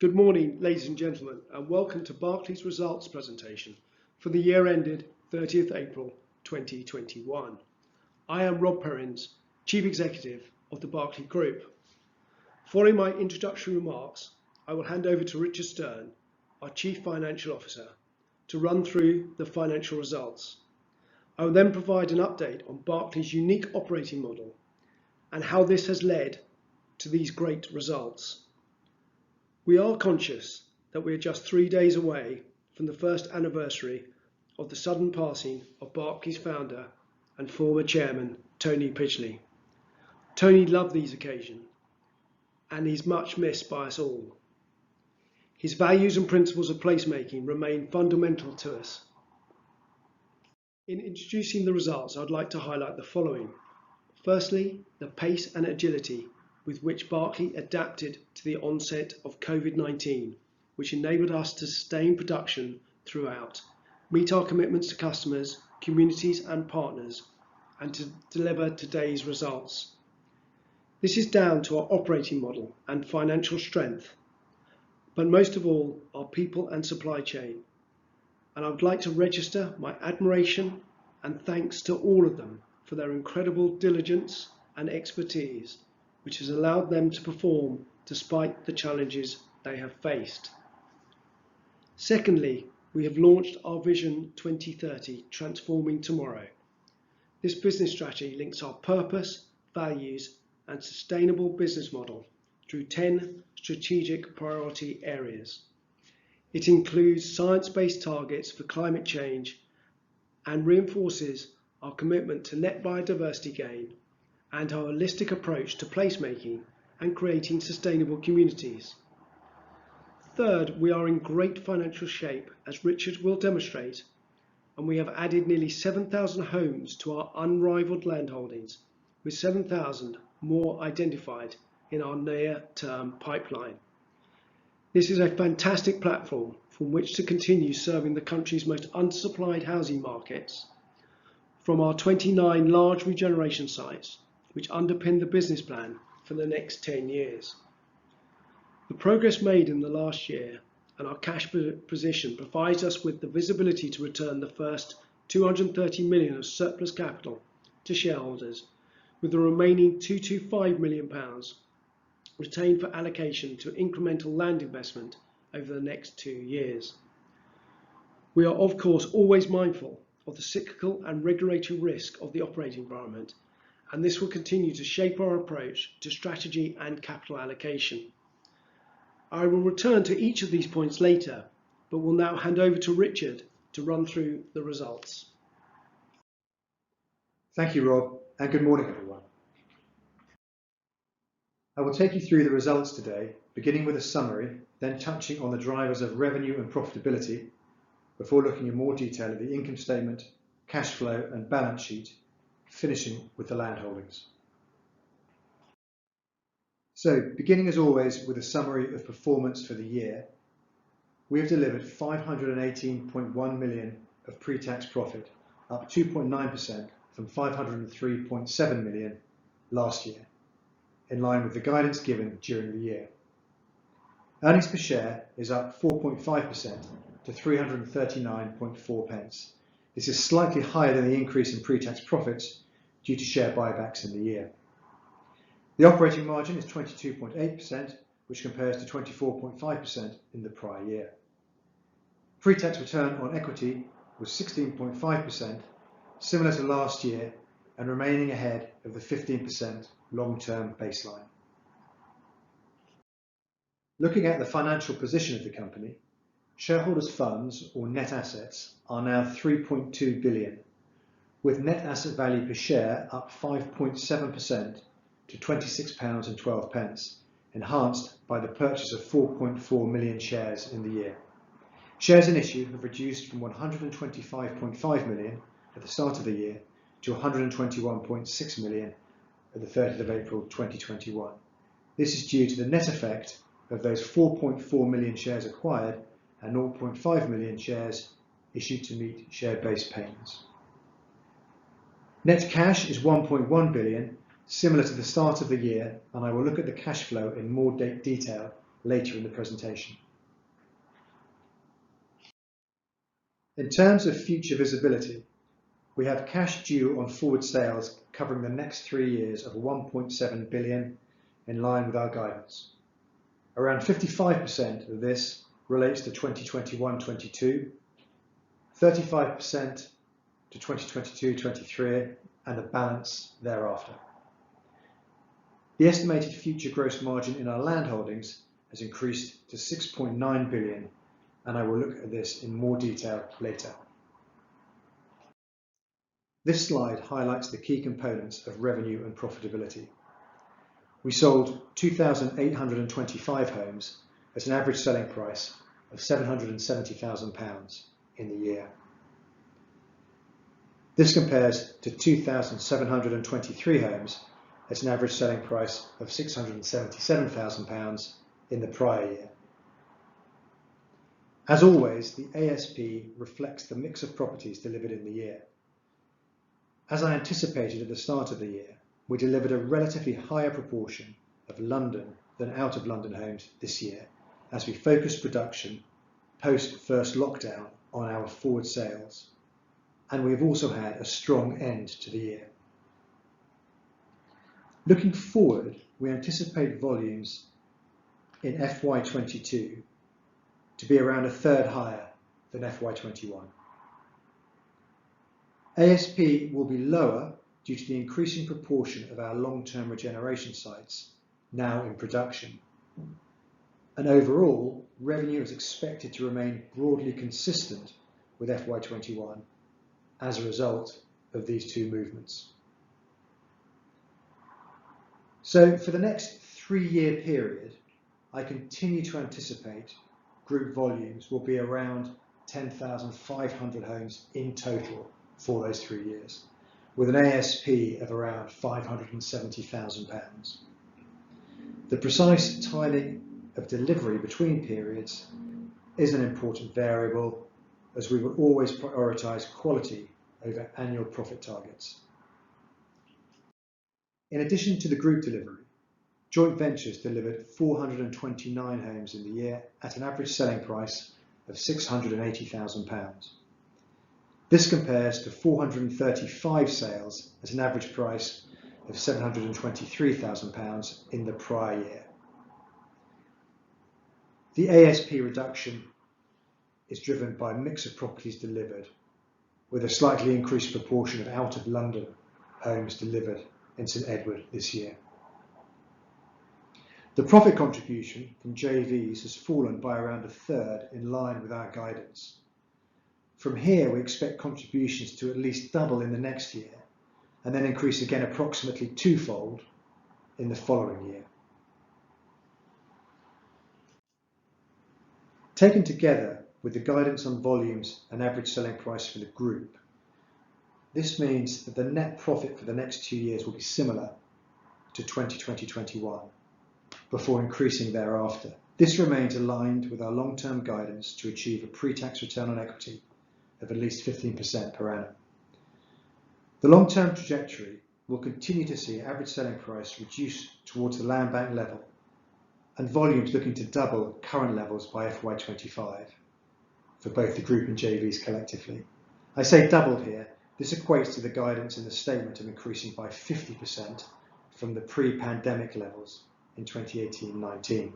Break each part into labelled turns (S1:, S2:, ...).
S1: Good morning, ladies and gentlemen, and welcome to Berkeley's results presentation for the year ended 30th April 2021. I am Rob Perrins, Chief Executive of the Berkeley Group. Following my introductory remarks, I will hand over to Richard Stern, our Chief Financial Officer, to run through the financial results. I will then provide an update on Berkeley's unique operating model and how this has led to these great results. We are conscious that we are just 3 days away from the first anniversary of the sudden passing of Berkeley's founder and former chairman, Tony Pidgley. Tony loved these occasions and he's much missed by us all. His values and principles of placemaking remain fundamental to us. In introducing the results, I'd like to highlight the following. Firstly, the pace and agility with which Berkeley adapted to the onset of COVID-19, which enabled us to sustain production throughout, meet our commitments to customers, communities and partners, and to deliver today's results. This is down to our operating model and financial strength, but most of all, our people and supply chain. And I would like to register my admiration and thanks to all of them for their incredible diligence and expertise, which has allowed them to perform despite the challenges they have faced. Secondly, we have launched our Vision 2030, Transforming Tomorrow. This business strategy links our purpose, values, and sustainable business model through 10 strategic priority areas. It includes science-based targets for climate change and reinforces our commitment to net biodiversity gain and our holistic approach to placemaking and creating sustainable communities. Third, we are in great financial shape, as Richard will demonstrate, and we have added nearly 7,000 homes to our unrivaled land holdings, with 7,000 more identified in our near-term pipeline. This is a fantastic platform from which to continue serving the country's most undersupplied housing markets, from our 29 large regeneration sites, which underpin the business plan for the next 10 years. The progress made in the last year and our cash position provides us with the visibility to return the first 230 million of surplus capital to shareholders, with the remaining £225 million retained for allocation to incremental land investment over the next 2 years. We are of course always mindful of the cyclical and regulatory risk of the operating environment, and this will continue to shape our approach to strategy and capital allocation. I will return to each of these points later, but will now hand over to Richard to run through the results.
S2: Thank you, Rob, and good morning, everyone. I will take you through the results today, beginning with a summary, then touching on the drivers of revenue and profitability, before looking in more detail at the income statement, cash flow and balance sheet, finishing with the land holdings. So, beginning as always with a summary of performance for the year, we have delivered 518.1 million of pre-tax profit, up 2.9% from 503.7 million last year, in line with the guidance given during the year. Earnings per share is up 4.5% to 339.4 pence. This is slightly higher than the increase in pre-tax profits due to share buybacks in the year. The operating margin is 22.8%, which compares to 24.5% in the prior year. Pre-tax return on equity was 16.5%, similar to last year and remaining ahead of the 15% long-term baseline. Looking at the financial position of the company, shareholders' funds, or net assets, are now 3.2 billion, with net asset value per share up 5.7% to £26.12, enhanced by the purchase of 4.4 million shares in the year. Shares in issue have reduced from 125.5 million at the start of the year to 121.6 million at the 30th of April 2021. This is due to the net effect of those 4.4 million shares acquired and 0.5 million shares issued to meet share-based payments. Net cash is 1.1 billion, similar to the start of the year, and I will look at the cash flow in more detail later in the presentation. In terms of future visibility, we have cash due on forward sales covering the next 3 years of 1.7 billion, in line with our guidance. Around 55% of this relates to 2021-22, 35% to 2022-23, and the balance thereafter. The estimated future gross margin in our land holdings has increased to 6.9 billion, and I will look at this in more detail later. This slide highlights the key components of revenue and profitability. We sold 2,825 homes at an average selling price of £770,000 in the year. This compares to 2,723 homes at an average selling price of £677,000 in the prior year. As always, the ASP reflects the mix of properties delivered in the year. As I anticipated at the start of the year, we delivered a relatively higher proportion of London than out of London homes this year, as we focused production post first lockdown on our forward sales, and we've also had a strong end to the year. Looking forward, we anticipate volumes in FY22 to be around a third higher than FY21. ASP will be lower due to the increasing proportion of our long-term regeneration sites now in production. And overall, revenue is expected to remain broadly consistent with FY21 as a result of these two movements. So for the next 3-year period, I continue to anticipate group volumes will be around 10,500 homes in total for those 3 years, with an ASP of around £570,000. The precise timing of delivery between periods is an important variable, as we will always prioritise quality over annual profit targets. In addition to the group delivery, joint ventures delivered 429 homes in the year at an average selling price of £680,000. This compares to 435 sales at an average price of £723,000 in the prior year. The ASP reduction is driven by a mix of properties delivered, with a slightly increased proportion of out of London homes delivered in St Edward this year. The profit contribution from JVs has fallen by around a third, in line with our guidance. From here, we expect contributions to at least double in the next year, and then increase again approximately twofold in the following year. Taken together with the guidance on volumes and average selling price for the group, this means that the net profit for the next 2 years will be similar to 2020-21, before increasing thereafter. This remains aligned with our long-term guidance to achieve a pre-tax return on equity of at least 15% per annum. The long-term trajectory will continue to see average selling price reduce towards the land bank level, and volumes looking to double current levels by FY25 for both the group and JVs collectively. I say doubled here. This equates to the guidance in the statement of increasing by 50% from the pre-pandemic levels in 2018-19.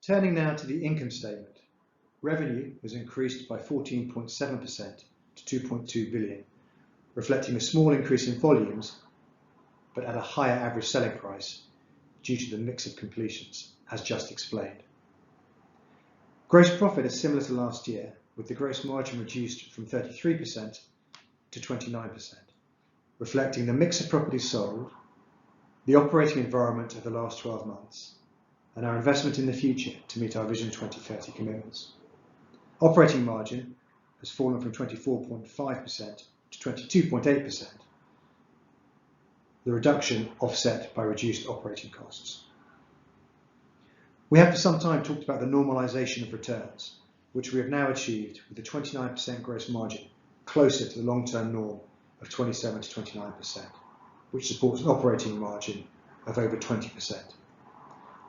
S2: Turning now to the income statement. Revenue was increased by 14.7% to 2.2 billion, reflecting a small increase in volumes, but at a higher average selling price due to the mix of completions, as just explained. Gross profit is similar to last year, with the gross margin reduced from 33% to 29%, reflecting the mix of properties sold, the operating environment of the last 12 months, and our investment in the future to meet our Vision 2030 commitments. Operating margin has fallen from 24.5% to 22.8%, the reduction offset by reduced operating costs. We have for some time talked about the normalisation of returns, which we have now achieved with a 29% gross margin, closer to the long-term norm of 27 to 29%, which supports an operating margin of over 20%.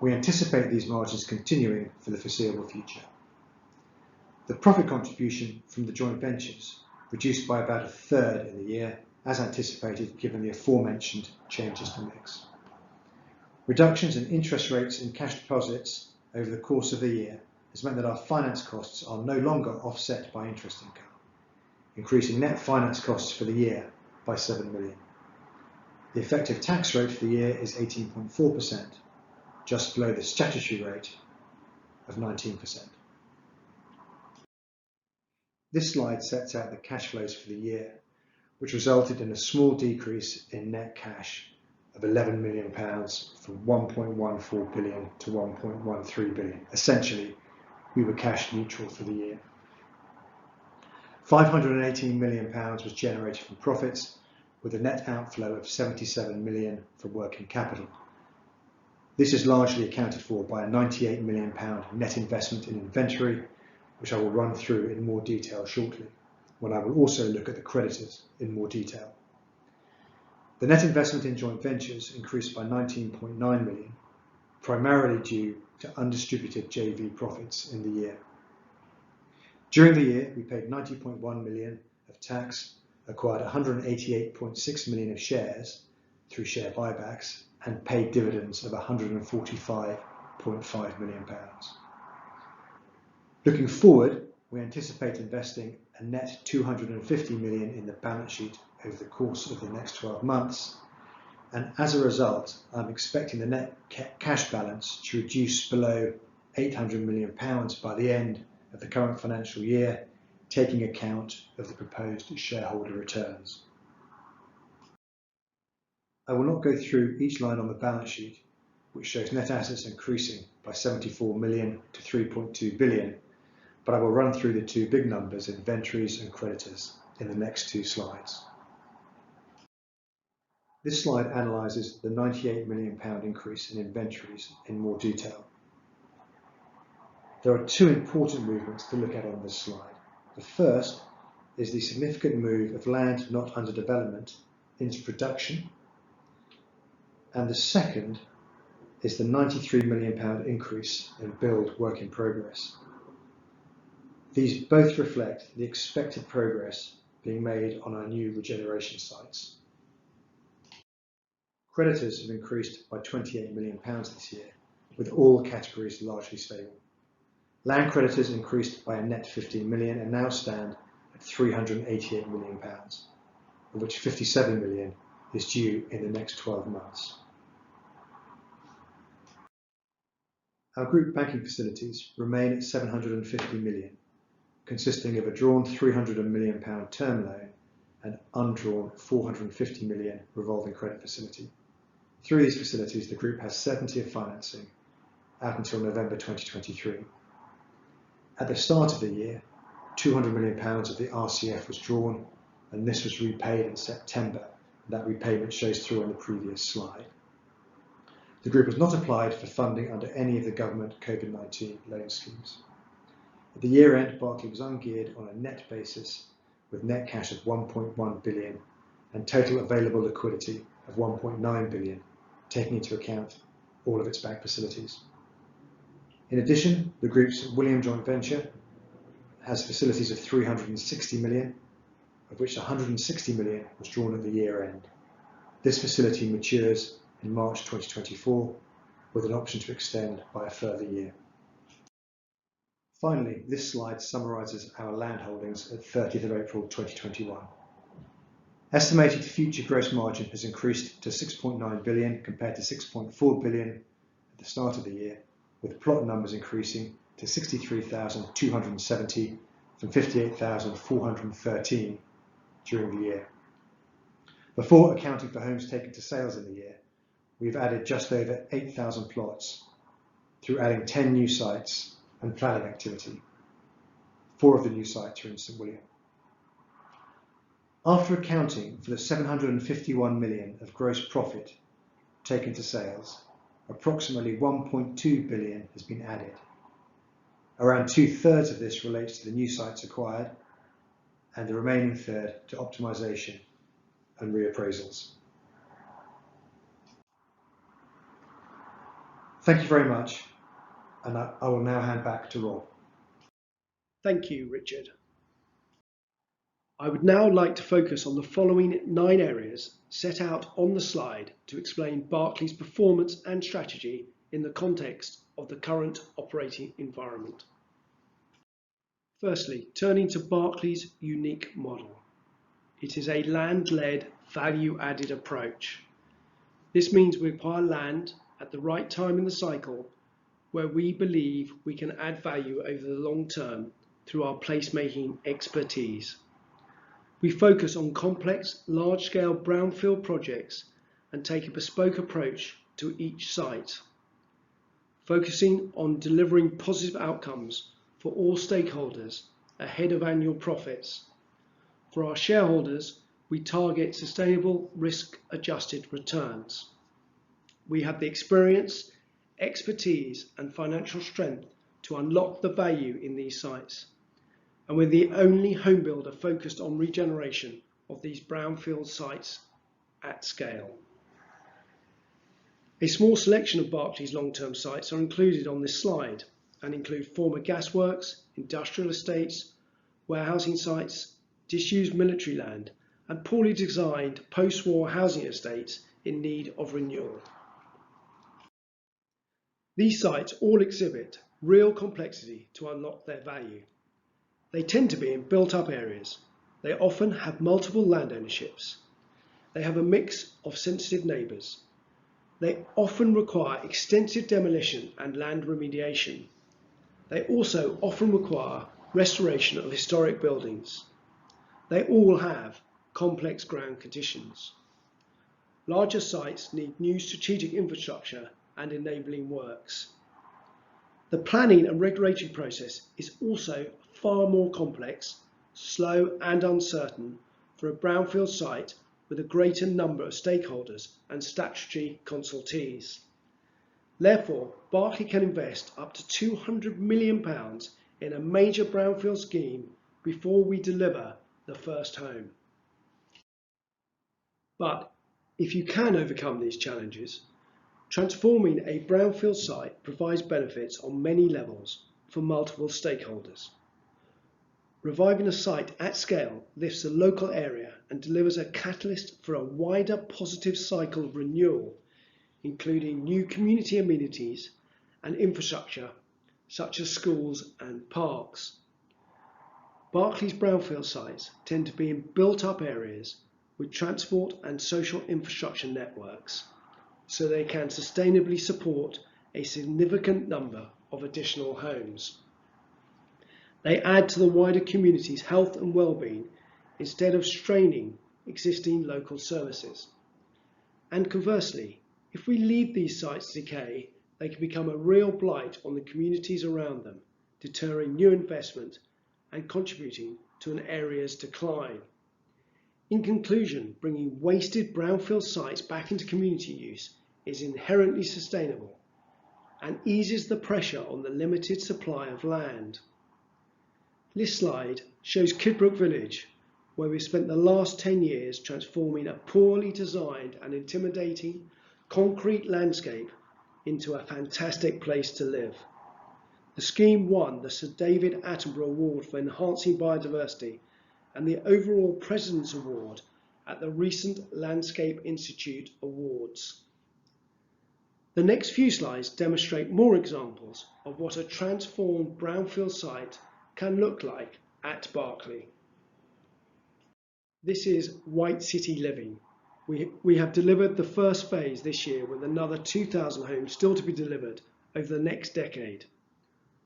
S2: We anticipate these margins continuing for the foreseeable future. The profit contribution from the joint ventures reduced by about a third in the year, as anticipated given the aforementioned changes to mix. Reductions in interest rates and cash deposits over the course of the year has meant that our finance costs are no longer offset by interest income, increasing net finance costs for the year by 7 million. The effective tax rate for the year is 18.4%, just below the statutory rate of 19%. This slide sets out the cash flows for the year, which resulted in a small decrease in net cash of £11 million from 1.14 billion to 1.13 billion. Essentially, we were cash neutral for the year. £518 million was generated from profits, with a net outflow of £77 million from working capital. This is largely accounted for by a £98 million net investment in inventory, which I will run through in more detail shortly, when I will also look at the creditors in more detail. The net investment in joint ventures increased by 19.9 million, primarily due to undistributed JV profits in the year. During the year, we paid 90.1 million of tax, acquired 188.6 million of shares through share buybacks, and paid dividends of 145.5 million pounds. Looking forward, we anticipate investing a net 250 million in the balance sheet over the course of the next 12 months, and as a result, I'm expecting the net cash balance to reduce below 800 million pounds by the end of the current financial year, taking account of the proposed shareholder returns. I will not go through each line on the balance sheet, which shows net assets increasing by 74 million to 3.2 billion, but I will run through the two big numbers, inventories and creditors, in the next two slides. This slide analyses the £98 million increase in inventories in more detail. There are two important movements to look at on this slide. The first is the significant move of land not under development into production, and the second is the £93 million increase in build work in progress. These both reflect the expected progress being made on our new regeneration sites. Creditors have increased by £28 million this year, with all categories largely stable. Land creditors increased by a net 15 million and now stand at £388 million, of which 57 million is due in the next 12 months. Our group banking facilities remain at 750 million, consisting of a drawn £300 million term loan and undrawn £450 million revolving credit facility. Through these facilities, the group has certainty of financing out until November 2023. At the start of the year, £200 million of the RCF was drawn, and this was repaid in September. That repayment shows through on the previous slide. The group has not applied for funding under any of the government COVID-19 loan schemes. At the year end, Berkeley was ungeared on a net basis with net cash of 1.1 billion and total available liquidity of 1.9 billion, taking into account all of its bank facilities. In addition, the group's William joint venture has facilities of 360 million, of which 160 million was drawn at the year end. This facility matures in March 2024 with an option to extend by a further year. Finally, this slide summarises our land holdings at 30th of April 2021. Estimated future gross margin has increased to 6.9 billion compared to 6.4 billion at the start of the year, with plot numbers increasing to 63,270 from 58,413 during the year. Before accounting for homes taken to sales in the year, we've added just over 8,000 plots through adding 10 new sites and planning activity. 4 of the new sites are in St William. After accounting for the 751 million of gross profit taken to sales, approximately 1.2 billion has been added. Around 2/3 of this relates to the new sites acquired, and the remaining third to optimisation and reappraisals. Thank you very much, and I will now hand back to Rob.
S1: Thank you, Richard. I would now like to focus on the following 9 areas set out on the slide to explain Berkeley's performance and strategy in the context of the current operating environment. Firstly, turning to Berkeley's unique model. It is a land-led, value-added approach. This means we acquire land at the right time in the cycle where we believe we can add value over the long term through our placemaking expertise. We focus on complex, large-scale brownfield projects and take a bespoke approach to each site, focusing on delivering positive outcomes for all stakeholders ahead of annual profits. For our shareholders, we target sustainable risk-adjusted returns. We have the experience, expertise, and financial strength to unlock the value in these sites. And we're the only home builder focused on regeneration of these brownfield sites at scale. A small selection of Berkeley's long-term sites are included on this slide and include former gasworks, industrial estates, warehousing sites, disused military land, and poorly designed post-war housing estates in need of renewal. These sites all exhibit real complexity to unlock their value. They tend to be in built-up areas. They often have multiple land ownerships. They have a mix of sensitive neighbours. They often require extensive demolition and land remediation. They also often require restoration of historic buildings. They all have complex ground conditions. Larger sites need new strategic infrastructure and enabling works. The planning and regulatory process is also far more complex, slow and uncertain for a brownfield site with a greater number of stakeholders and statutory consultees. Therefore, Berkeley can invest up to £200 million in a major brownfield scheme before we deliver the first home. But if you can overcome these challenges, transforming a brownfield site provides benefits on many levels for multiple stakeholders. Reviving a site at scale lifts the local area and delivers a catalyst for a wider positive cycle of renewal, including new community amenities and infrastructure such as schools and parks. Berkeley's brownfield sites tend to be in built-up areas with transport and social infrastructure networks, so they can sustainably support a significant number of additional homes. They add to the wider community's health and well-being instead of straining existing local services. And conversely, if we leave these sites to decay, they can become a real blight on the communities around them, deterring new investment and contributing to an area's decline. In conclusion, bringing wasted brownfield sites back into community use is inherently sustainable and eases the pressure on the limited supply of land. This slide shows Kidbrooke Village, where we've spent the last 10 years transforming a poorly designed and intimidating concrete landscape into a fantastic place to live. The scheme won the Sir David Attenborough Award for Enhancing Biodiversity and the overall President's Award at the recent Landscape Institute Awards. The next few slides demonstrate more examples of what a transformed brownfield site can look like at Berkeley. This is White City Living. We have delivered the first phase this year with another 2,000 homes still to be delivered over the next decade.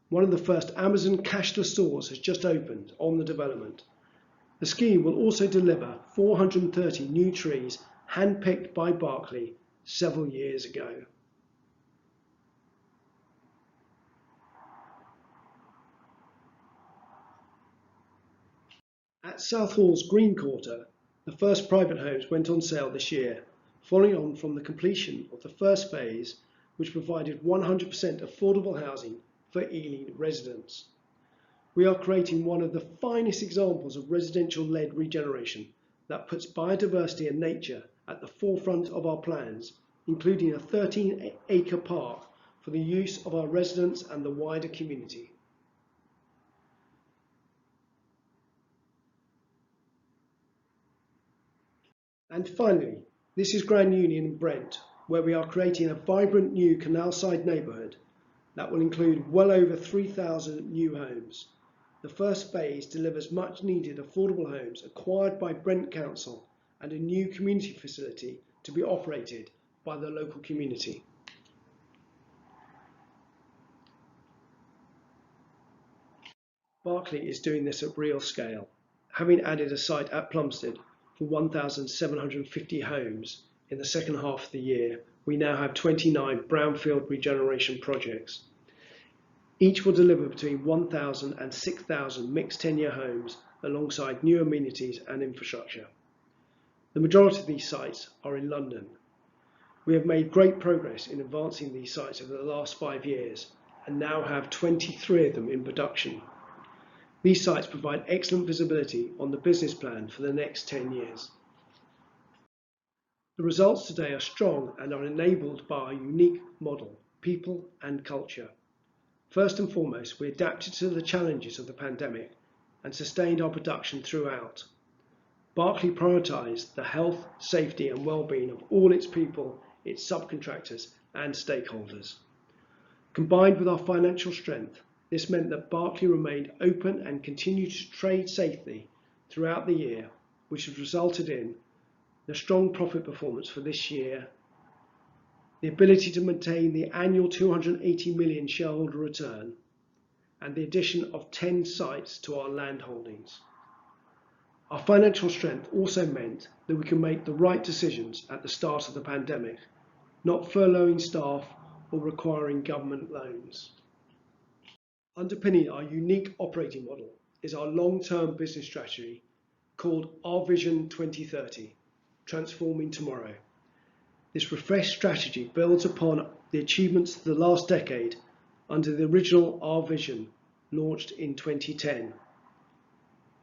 S1: One of the first Amazon cashless stores has just opened on the development. The scheme will also deliver 430 new trees handpicked by Berkeley several years ago. At Southall's Green Quarter, the first private homes went on sale this year, following on from the completion of the first phase, which provided 100% affordable housing for Ealing residents. We are creating one of the finest examples of residential-led regeneration that puts biodiversity and nature at the forefront of our plans, including a 13-acre park for the use of our residents and the wider community. And finally, this is Grand Union in Brent, where we are creating a vibrant new canal-side neighbourhood that will include well over 3,000 new homes. The first phase delivers much needed affordable homes acquired by Brent Council and a new community facility to be operated by the local community. Berkeley is doing this at real scale, having added a site at Plumstead for 1,750 homes in the second half of the year. We now have 29 brownfield regeneration projects. Each will deliver between 1,000 and 6,000 mixed tenure homes alongside new amenities and infrastructure. The majority of these sites are in London. We have made great progress in advancing these sites over the last 5 years and now have 23 of them in production. These sites provide excellent visibility on the business plan for the next 10 years. The results today are strong and are enabled by our unique model, people and culture. First and foremost, we adapted to the challenges of the pandemic and sustained our production throughout. Berkeley prioritised the health, safety and well-being of all its people, its subcontractors and stakeholders. Combined with our financial strength, this meant that Berkeley remained open and continued to trade safely throughout the year, which has resulted in the strong profit performance for this year, the ability to maintain the annual 280 million shareholder return, and the addition of 10 sites to our land holdings. Our financial strength also meant that we could make the right decisions at the start of the pandemic, not furloughing staff or requiring government loans. Underpinning our unique operating model is our long-term business strategy called Our Vision 2030, Transforming Tomorrow. This refreshed strategy builds upon the achievements of the last decade under the original Our Vision, launched in 2010.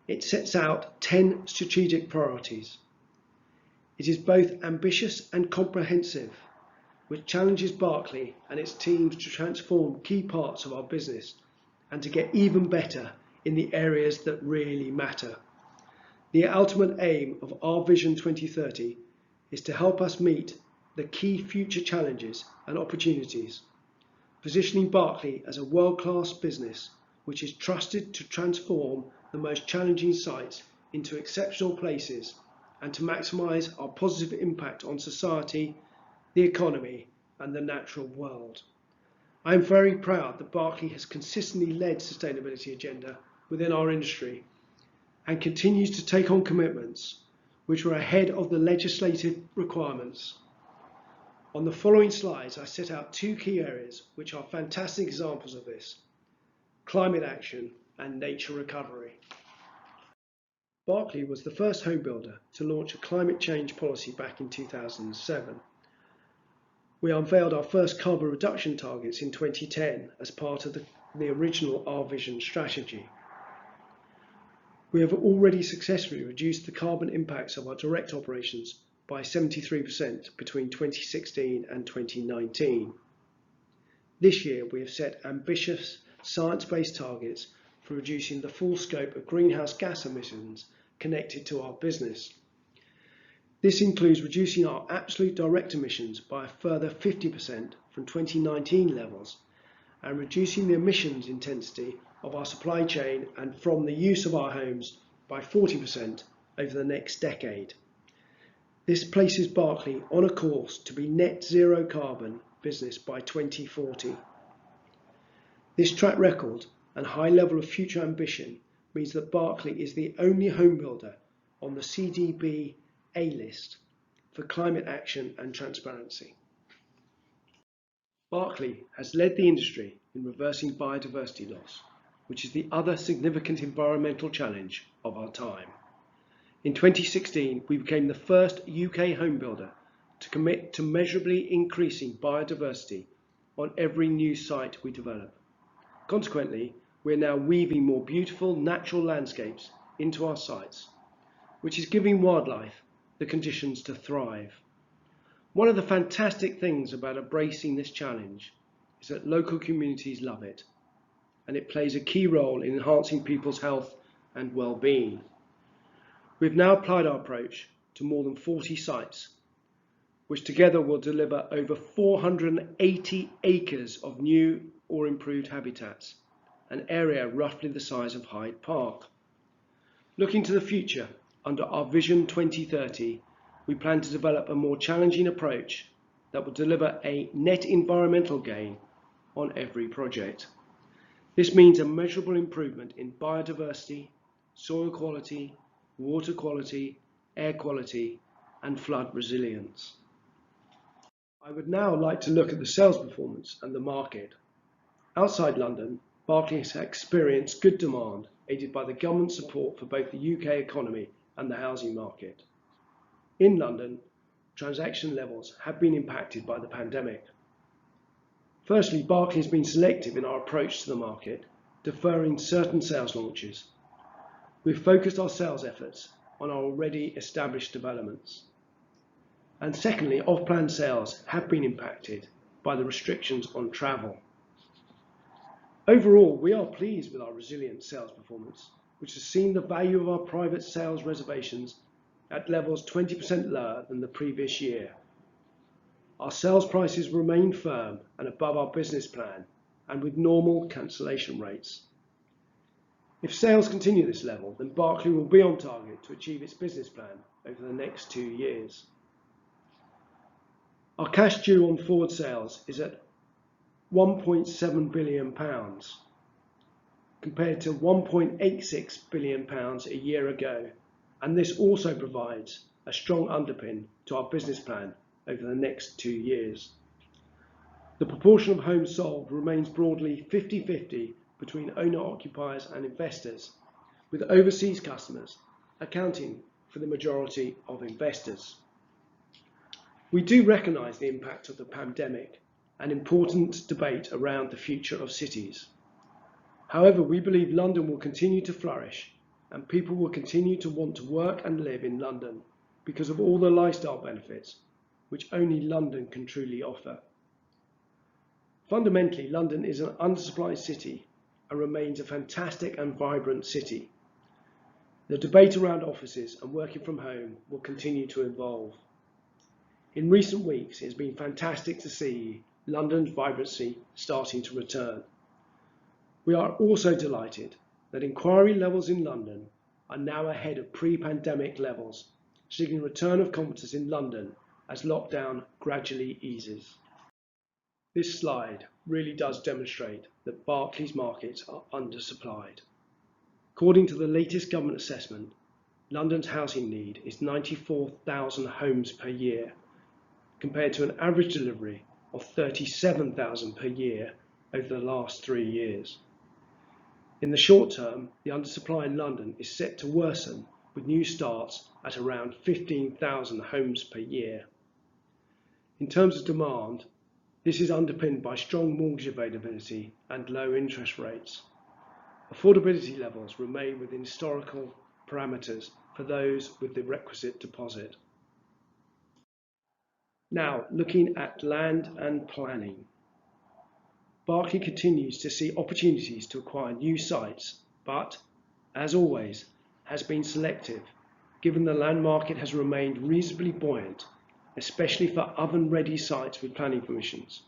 S1: It sets out 10 strategic priorities. It is both ambitious and comprehensive, which challenges Berkeley and its teams to transform key parts of our business and to get even better in the areas that really matter. The ultimate aim of Our Vision 2030 is to help us meet the key future challenges and opportunities, positioning Berkeley as a world-class business which is trusted to transform the most challenging sites into exceptional places and to maximise our positive impact on society, the economy and the natural world. I am very proud that Berkeley has consistently led sustainability agenda within our industry and continues to take on commitments which are ahead of the legislative requirements. On the following slides, I set out 2 key areas which are fantastic examples of this: climate action and nature recovery. Berkeley was the first home builder to launch a climate change policy back in 2007. We unveiled our first carbon reduction targets in 2010 as part of the original Our Vision strategy. We have already successfully reduced the carbon impacts of our direct operations by 73% between 2016 and 2019. This year we have set ambitious science-based targets for reducing the full scope of greenhouse gas emissions connected to our business. This includes reducing our absolute direct emissions by a further 50% from 2019 levels and reducing the emissions intensity of our supply chain and from the use of our homes by 40% over the next decade. This places Berkeley on a course to be net zero carbon business by 2040. This track record and high level of future ambition means that Berkeley is the only home builder on the CDP A list for climate action and transparency. Berkeley has led the industry in reversing biodiversity loss, which is the other significant environmental challenge of our time. In 2016, we became the first UK home builder to commit to measurably increasing biodiversity on every new site we develop. Consequently, we are now weaving more beautiful natural landscapes into our sites, which is giving wildlife the conditions to thrive. One of the fantastic things about embracing this challenge is that local communities love it, and it plays a key role in enhancing people's health and well-being. We've now applied our approach to more than 40 sites, which together will deliver over 480 acres of new or improved habitats, an area roughly the size of Hyde Park. Looking to the future, under our Vision 2030, we plan to develop a more challenging approach that will deliver a net environmental gain on every project. This means a measurable improvement in biodiversity, soil quality, water quality, air quality, and flood resilience. I would now like to look at the sales performance and the market. Outside London, Berkeley has experienced good demand, aided by the government support for both the UK economy and the housing market. In London, transaction levels have been impacted by the pandemic. Firstly, Berkeley has been selective in our approach to the market, deferring certain sales launches. We've focused our sales efforts on our already established developments. And secondly, off-plan sales have been impacted by the restrictions on travel. Overall, we are pleased with our resilient sales performance, which has seen the value of our private sales reservations at levels 20% lower than the previous year. Our sales prices remain firm and above our business plan, and with normal cancellation rates. If sales continue this level, then Berkeley will be on target to achieve its business plan over the next 2 years. Our cash due on forward sales is at £1.7 billion, compared to £1.86 billion a year ago, and this also provides a strong underpin to our business plan over the next 2 years. The proportion of homes sold remains broadly 50-50 between owner-occupiers and investors, with overseas customers accounting for the majority of investors. We do recognise the impact of the pandemic and important debate around the future of cities. However, we believe London will continue to flourish and people will continue to want to work and live in London because of all the lifestyle benefits which only London can truly offer. Fundamentally, London is an undersupplied city and remains a fantastic and vibrant city. The debate around offices and working from home will continue to evolve. In recent weeks, it has been fantastic to see London's vibrancy starting to return. We are also delighted that inquiry levels in London are now ahead of pre-pandemic levels, signaling a return of confidence in London as lockdown gradually eases. This slide really does demonstrate that Berkeley's markets are undersupplied. According to the latest government assessment, London's housing need is 94,000 homes per year, compared to an average delivery of 37,000 per year over the last 3 years. In the short term, the undersupply in London is set to worsen, with new starts at around 15,000 homes per year. In terms of demand, this is underpinned by strong mortgage availability and low interest rates. Affordability levels remain within historical parameters for those with the requisite deposit. Now, looking at land and planning. Berkeley continues to see opportunities to acquire new sites, but, as always, has been selective, given the land market has remained reasonably buoyant, especially for oven-ready sites with planning permissions.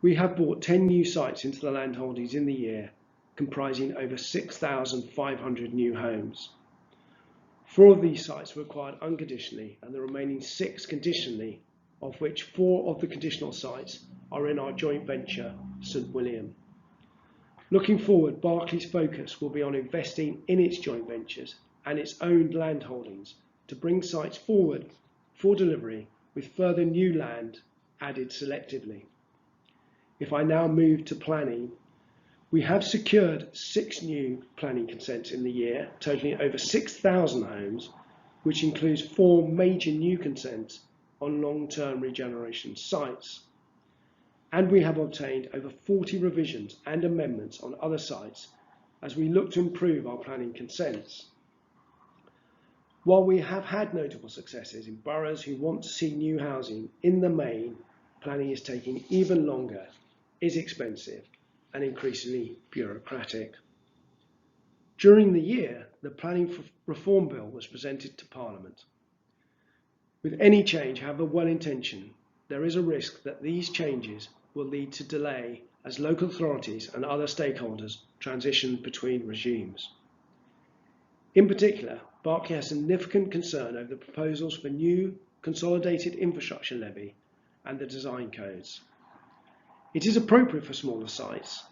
S1: We have bought 10 new sites into the land holdings in the year, comprising over 6,500 new homes. 4 of these sites were acquired unconditionally and the remaining 6 conditionally, of which 4 of the conditional sites are in our joint venture, St William. Looking forward, Berkeley's focus will be on investing in its joint ventures and its owned land holdings to bring sites forward for delivery, with further new land added selectively. If I now move to planning, we have secured 6 new planning consents in the year, totaling over 6,000 homes, which includes 4 major new consents on long-term regeneration sites. And we have obtained over 40 revisions and amendments on other sites as we look to improve our planning consents. While we have had notable successes in boroughs who want to see new housing, in the main, planning is taking even longer, is expensive and increasingly bureaucratic. During the year, the Planning Reform Bill was presented to Parliament. With any change, however well-intentioned, there is a risk that these changes will lead to delay as local authorities and other stakeholders transition between regimes. In particular, Berkeley has significant concern over the proposals for new consolidated infrastructure levy and the design codes. It is appropriate for smaller sites,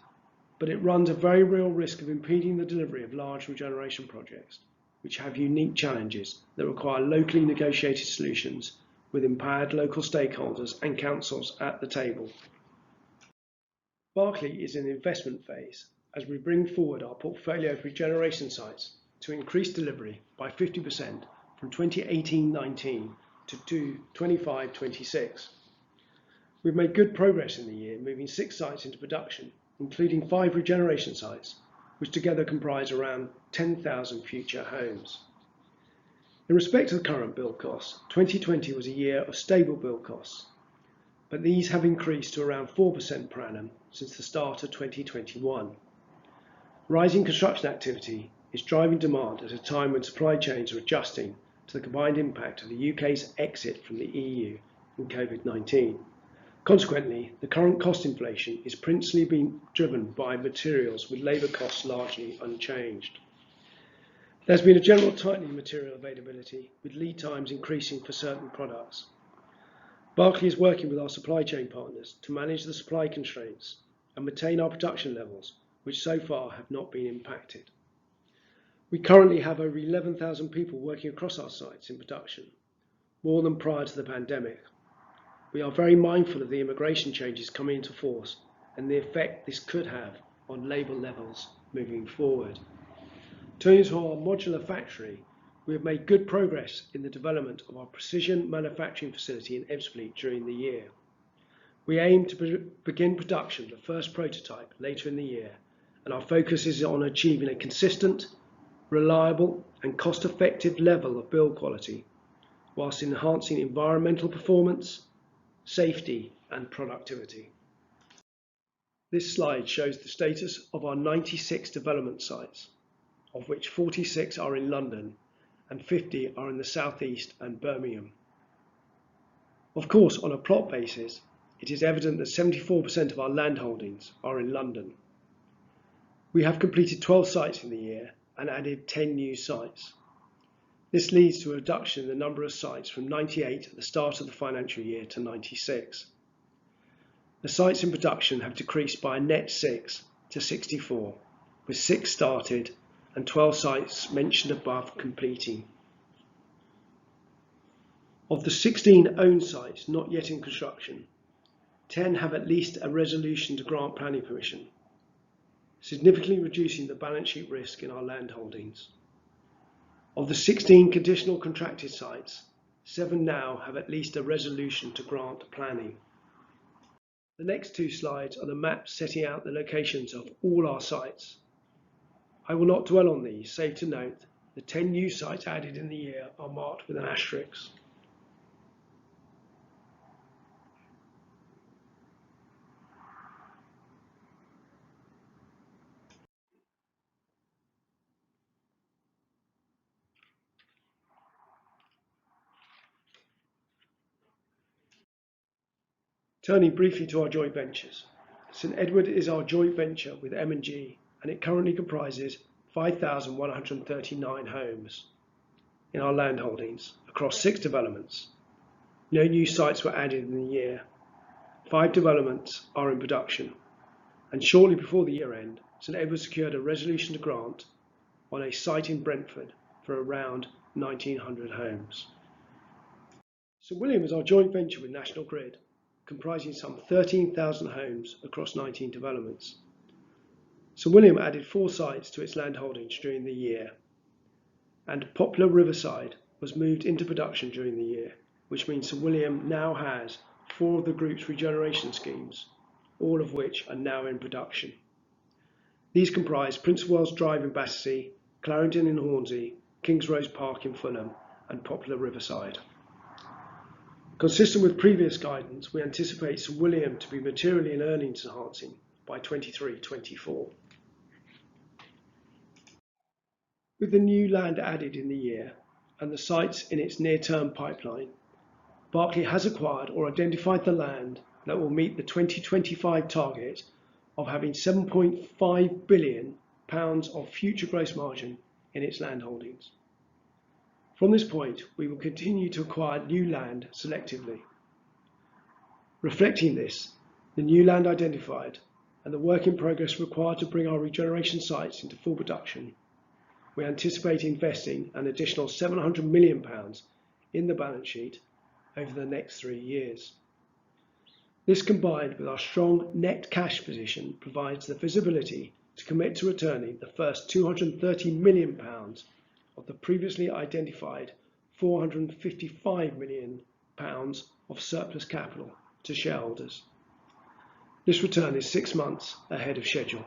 S1: but it runs a very real risk of impeding the delivery of large regeneration projects, which have unique challenges that require locally negotiated solutions with empowered local stakeholders and councils at the table. Berkeley is in the investment phase as we bring forward our portfolio of regeneration sites to increase delivery by 50% from 2018-19 to 25-26. We've made good progress in the year, moving 6 sites into production, including 5 regeneration sites, which together comprise around 10,000 future homes. In respect to the current build costs, 2020 was a year of stable build costs, but these have increased to around 4% per annum since the start of 2021. Rising construction activity is driving demand at a time when supply chains are adjusting to the combined impact of the UK's exit from the EU and COVID-19. Consequently, the current cost inflation is principally being driven by materials, with labour costs largely unchanged. There's been a general tightening of material availability, with lead times increasing for certain products. Berkeley is working with our supply chain partners to manage the supply constraints and maintain our production levels, which so far have not been impacted. We currently have over 11,000 people working across our sites in production, more than prior to the pandemic. We are very mindful of the immigration changes coming into force and the effect this could have on labour levels moving forward. Turning to our modular factory, we have made good progress in the development of our precision manufacturing facility in Ebbsfleet during the year. We aim to begin production of the first prototype later in the year, and our focus is on achieving a consistent, reliable and cost-effective level of build quality, whilst enhancing environmental performance, safety and productivity. This slide shows the status of our 96 development sites, of which 46 are in London and 50 are in the South East and Birmingham. Of course, on a plot basis, it is evident that 74% of our land holdings are in London. We have completed 12 sites in the year and added 10 new sites. This leads to a reduction in the number of sites from 98 at the start of the financial year to 96. The sites in production have decreased by a net 6 to 64, with 6 started and 12 sites mentioned above completing. Of the 16 owned sites not yet in construction, 10 have at least a resolution to grant planning permission, significantly reducing the balance sheet risk in our land holdings. Of the 16 conditional contracted sites, 7 now have at least a resolution to grant planning. The next 2 slides are the maps setting out the locations of all our sites. I will not dwell on these, save to note the 10 new sites added in the year are marked with an asterisk. Turning briefly to our joint ventures. St Edward is our joint venture with M&G, and it currently comprises 5,139 homes in our land holdings across 6 developments. No new sites were added in the year. 5 developments are in production, and shortly before the year end, St Edward secured a resolution to grant on a site in Brentford for around 1,900 homes. St William is our joint venture with National Grid, comprising some 13,000 homes across 19 developments. St William added 4 sites to its land holdings during the year, and Poplar Riverside was moved into production during the year, which means St William now has 4 of the group's regeneration schemes, all of which are now in production. These comprise Prince of Wales Drive in Battersea, Clarendon in Hornsey, Kings Rose Park in Fulham, and Poplar Riverside. Consistent with previous guidance, we anticipate St William to be materially and earnings enhancing by 23-24. With the new land added in the year and the sites in its near-term pipeline, Berkeley has acquired or identified the land that will meet the 2025 target of having £7.5 billion of future gross margin in its land holdings. From this point, we will continue to acquire new land selectively. Reflecting this, the new land identified and the work in progress required to bring our regeneration sites into full production, we anticipate investing an additional £700 million in the balance sheet over the next 3 years. This, combined with our strong net cash position, provides the visibility to commit to returning the first £230 million of the previously identified £455 million of surplus capital to shareholders. This return is 6 months ahead of schedule.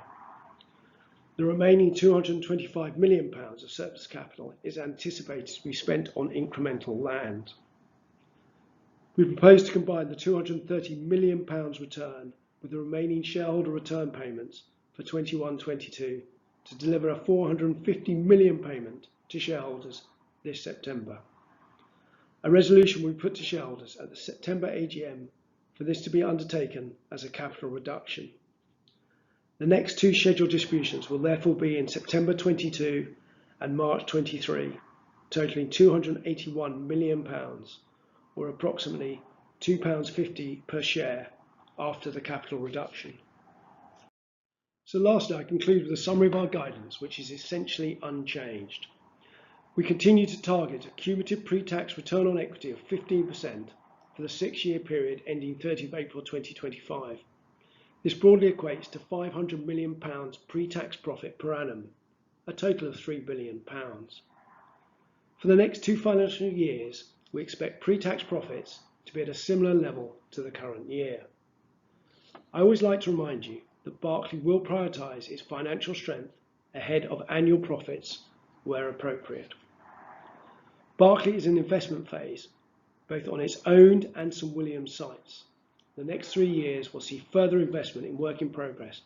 S1: The remaining £225 million of surplus capital is anticipated to be spent on incremental land. We propose to combine the £230 million return with the remaining shareholder return payments for 21-22 to deliver a £450 million payment to shareholders this September. A resolution will be put to shareholders at the September AGM for this to be undertaken as a capital reduction. The next 2 scheduled distributions will therefore be in September 22 and March 23, totaling £281 million, or approximately £2.50 per share after the capital reduction. So lastly, I conclude with a summary of our guidance, which is essentially unchanged. We continue to target a cumulative pre-tax return on equity of 15% for the 6-year period ending 30th April 2025. This broadly equates to £500 million pre-tax profit per annum, a total of £3 billion. For the next 2 financial years, we expect pre-tax profits to be at a similar level to the current year. I always like to remind you that Berkeley will prioritise its financial strength ahead of annual profits where appropriate. Berkeley is in investment phase, both on its owned and St William sites. The next 3 years will see further investment in work in progress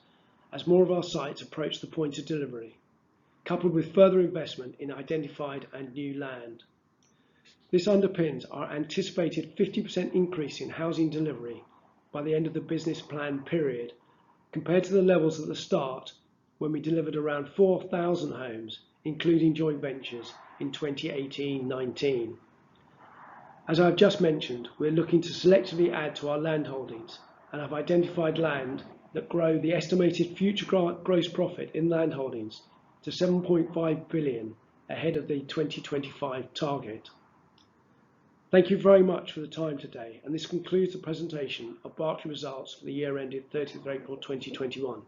S1: as more of our sites approach the point of delivery, coupled with further investment in identified and new land. This underpins our anticipated 50% increase in housing delivery by the end of the business plan period, compared to the levels at the start when we delivered around 4,000 homes, including joint ventures, in 2018-19. As I've just mentioned, we're looking to selectively add to our land holdings and have identified land that grow the estimated future gross profit in land holdings to £7.5 billion ahead of the 2025 target. Thank you very much for the time today, and this concludes the presentation of Berkeley results for the year ended 30th April 2021.